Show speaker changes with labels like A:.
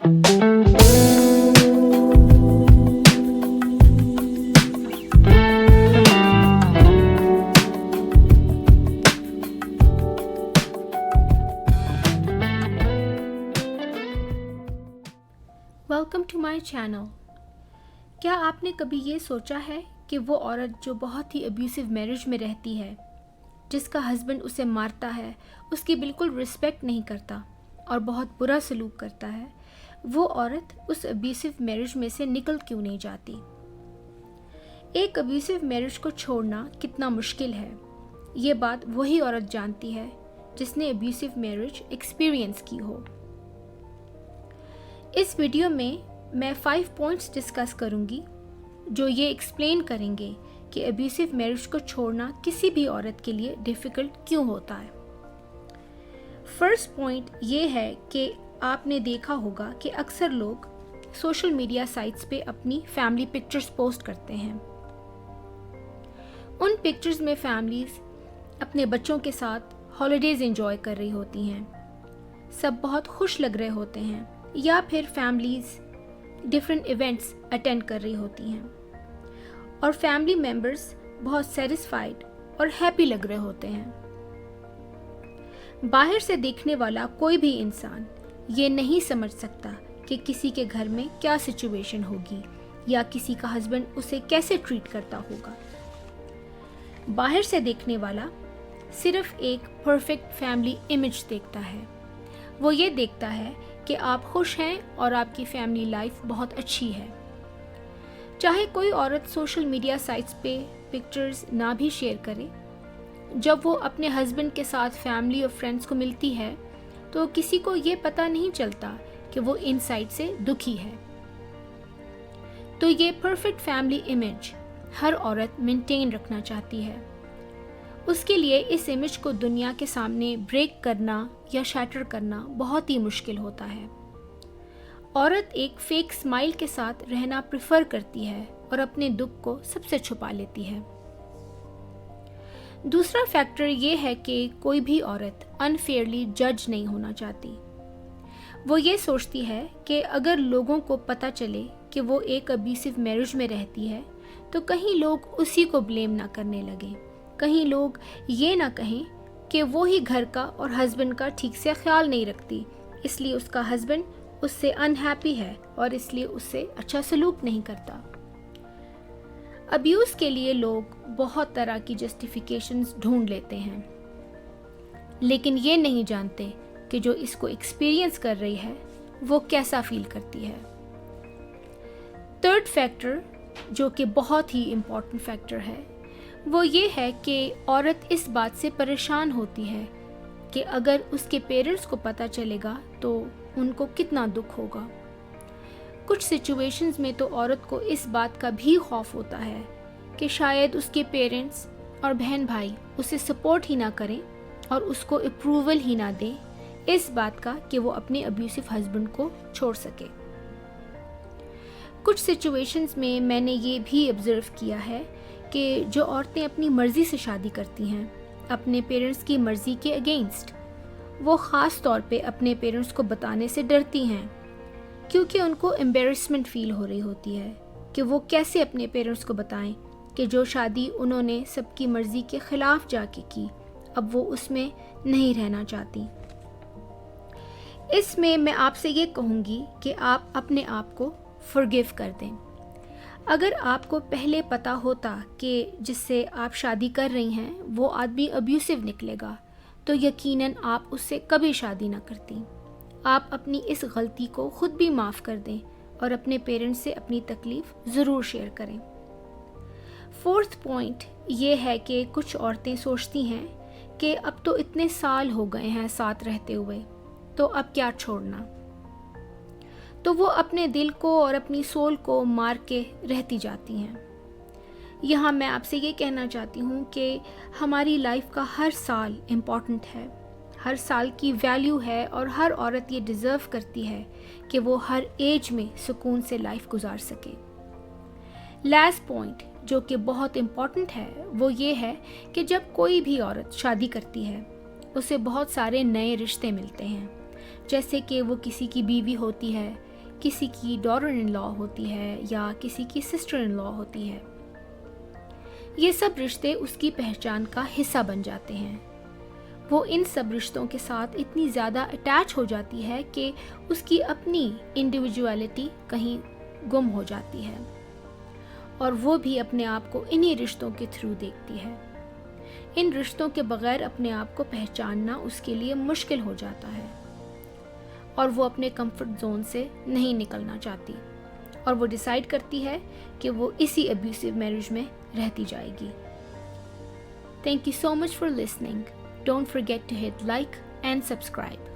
A: Welcome to my channel. क्या आपने कभी ये सोचा है कि वो औरत जो बहुत ही अब्यूसिव मैरिज में रहती है, जिसका हस्बैंड उसे मारता है, उसकी बिल्कुल रिस्पेक्ट नहीं करता और बहुत बुरा सलूक करता है, वो औरत उस अब्यूसिव मैरिज में से निकल क्यों नहीं जाती? एक अब्यूसिव मैरिज को छोड़ना कितना मुश्किल है, ये बात वही औरत जानती है जिसने अब्यूसिव मैरिज एक्सपीरियंस की हो। इस वीडियो में मैं 5 पॉइंट्स डिस्कस करूंगी जो ये एक्सप्लेन करेंगे कि अब्यूसिव मैरिज को छोड़ना किसी भी औरत के लिए डिफ़िकल्ट क्यों होता है। फर्स्ट पॉइंट ये है कि आपने देखा होगा कि अक्सर लोग सोशल मीडिया साइट्स पे अपनी फैमिली पिक्चर्स पोस्ट करते हैं। उन पिक्चर्स में फैमिलीज अपने बच्चों के साथ हॉलीडेज एंजॉय कर रही होती हैं, सब बहुत खुश लग रहे होते हैं, या फिर फैमिलीज डिफरेंट इवेंट्स अटेंड कर रही होती हैं और फैमिली मेम्बर्स बहुत सेटिस्फाइड और हैप्पी लग रहे होते हैं। बाहर से देखने वाला कोई भी इंसान ये नहीं समझ सकता कि किसी के घर में क्या सिचुएशन होगी या किसी का हस्बैंड उसे कैसे ट्रीट करता होगा। बाहर से देखने वाला सिर्फ एक परफेक्ट फैमिली इमेज देखता है। वो ये देखता है कि आप खुश हैं और आपकी फैमिली लाइफ बहुत अच्छी है। चाहे कोई औरत सोशल मीडिया साइट्स पे पिक्चर्स ना भी शेयर करे, जब वो अपने हस्बैंड के साथ फैमिली और फ्रेंड्स को मिलती है तो किसी को ये पता नहीं चलता कि वो इनसाइड से दुखी है। तो ये परफेक्ट फैमिली इमेज हर औरत मेंटेन रखना चाहती है। उसके लिए इस इमेज को दुनिया के सामने ब्रेक करना या शैटर करना बहुत ही मुश्किल होता है। औरत एक फेक स्माइल के साथ रहना प्रेफर करती है और अपने दुख को सबसे छुपा लेती है। दूसरा फैक्टर ये है कि कोई भी औरत अनफेयरली जज नहीं होना चाहती। वो ये सोचती है कि अगर लोगों को पता चले कि वो एक अब्यूसिव मैरिज में रहती है तो कहीं लोग उसी को ब्लेम ना करने लगे, कहीं लोग ये ना कहें कि वो ही घर का और हस्बैंड का ठीक से ख्याल नहीं रखती, इसलिए उसका हस्बैंड उससे अनहैप्पी है और इसलिए उससे अच्छा सलूक नहीं करता। अब्यूज़ के लिए लोग बहुत तरह की जस्टिफिकेशंस ढूंढ लेते हैं, लेकिन ये नहीं जानते कि जो इसको एक्सपीरियंस कर रही है वो कैसा फील करती है। थर्ड फैक्टर, जो कि बहुत ही इम्पॉर्टेंट फैक्टर है, वो ये है कि औरत इस बात से परेशान होती है कि अगर उसके पेरेंट्स को पता चलेगा तो उनको कितना दुख होगा। कुछ सिचुएशंस में तो औरत को इस बात का भी खौफ होता है कि शायद उसके पेरेंट्स और बहन भाई उसे सपोर्ट ही ना करें और उसको अप्रूवल ही ना दें इस बात का कि वो अपने अब्यूसिव हस्बैंड को छोड़ सके। कुछ सिचुएशंस में मैंने ये भी ऑब्जर्व किया है कि जो औरतें अपनी मर्ज़ी से शादी करती हैं, अपने पेरेंट्स की मर्ज़ी के अगेंस्ट, वो ख़ास तौर पे अपने पेरेंट्स को बताने से डरती हैं क्योंकि उनको एम्बेरसमेंट फ़ील हो रही होती है कि वो कैसे अपने पेरेंट्स को बताएं कि जो शादी उन्होंने सबकी मर्ज़ी के ख़िलाफ़ जाके की, अब वो उसमें नहीं रहना चाहती। इसमें मैं आपसे ये कहूँगी कि आप अपने आप को फॉरगिव कर दें। अगर आपको पहले पता होता कि जिससे आप शादी कर रही हैं वो आदमी अब्यूसिव निकलेगा तो यकीनन आप उससे कभी शादी ना करती। आप अपनी इस गलती को खुद भी माफ़ कर दें और अपने पेरेंट्स से अपनी तकलीफ़ ज़रूर शेयर करें। फोर्थ पॉइंट ये है कि कुछ औरतें सोचती हैं कि अब तो इतने साल हो गए हैं साथ रहते हुए, तो अब क्या छोड़ना। तो वो अपने दिल को और अपनी सोल को मार के रहती जाती हैं। यहाँ मैं आपसे ये कहना चाहती हूँ कि हमारी लाइफ का हर साल इम्पॉर्टेंट है, हर साल की वैल्यू है और हर औरत ये डिज़र्व करती है कि वो हर एज में सुकून से लाइफ गुजार सके। लास्ट पॉइंट जो कि बहुत इम्पॉर्टेंट है वो ये है कि जब कोई भी औरत शादी करती है उसे बहुत सारे नए रिश्ते मिलते हैं, जैसे कि वो किसी की बीवी होती है किसी की डॉटर इन लॉ होती है या किसी की सिस्टर इन लॉ होती है। ये सब रिश्ते उसकी पहचान का हिस्सा बन जाते हैं। वो इन सब रिश्तों के साथ इतनी ज़्यादा अटैच हो जाती है कि उसकी अपनी इंडिविजुअलिटी कहीं गुम हो जाती है और वो भी अपने आप को इन्हीं रिश्तों के थ्रू देखती है। इन रिश्तों के बगैर अपने आप को पहचानना उसके लिए मुश्किल हो जाता है और वो अपने कंफर्ट जोन से नहीं निकलना चाहती और वो डिसाइड करती है कि वो इसी अब्यूसिव मैरिज में रहती जाएगी। Thank you so much for listening. Don't forget to hit like and subscribe.